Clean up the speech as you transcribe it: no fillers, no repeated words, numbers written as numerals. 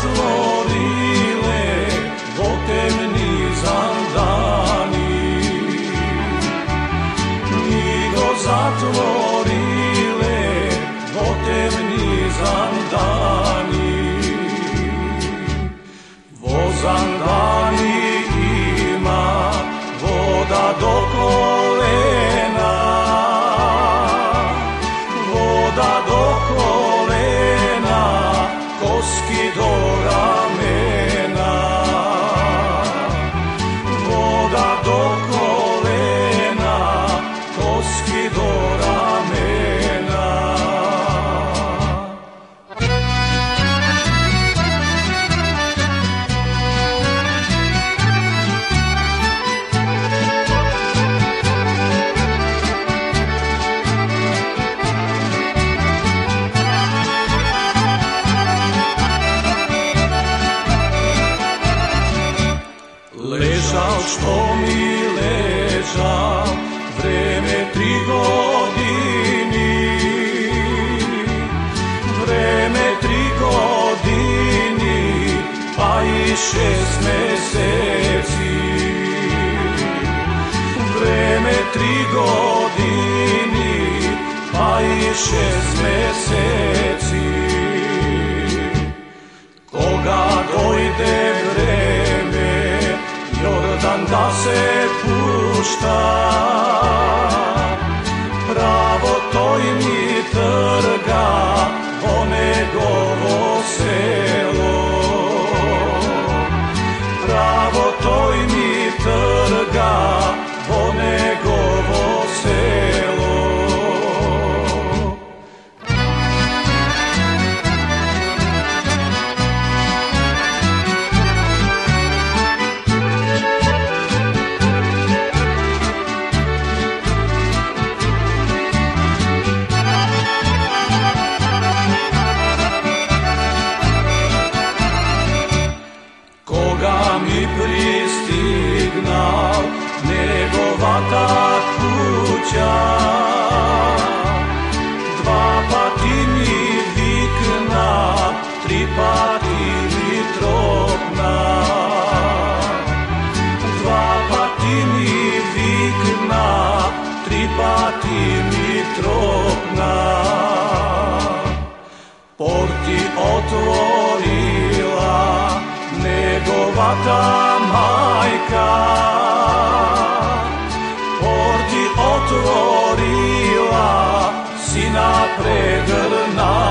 zatvorile vo temnizan dani, knjigo zatvorile vo temnizan dani, vozan dani ima voda do kolena, voda do kolena, koski do ramena, voda do kolena, koski do ramena. Ležal što mi ležal vreme 3 godini, vreme 3 godini, pa i 6 meseci, vreme 3 godini, pa i 6 meseci. Koga dojde vreme Jordan da se pušta, pravo toj mi trga o njegovo selo, pravo toj mi trga o njegovo selo. Mi pristignal njegovata kuća, 2 pati mi vikna, 3 pati mi tropna, 2 pati mi vikna, 3 pati mi tropna. Porti otvorila njegovata majka, porti otvorila, sina pregrna.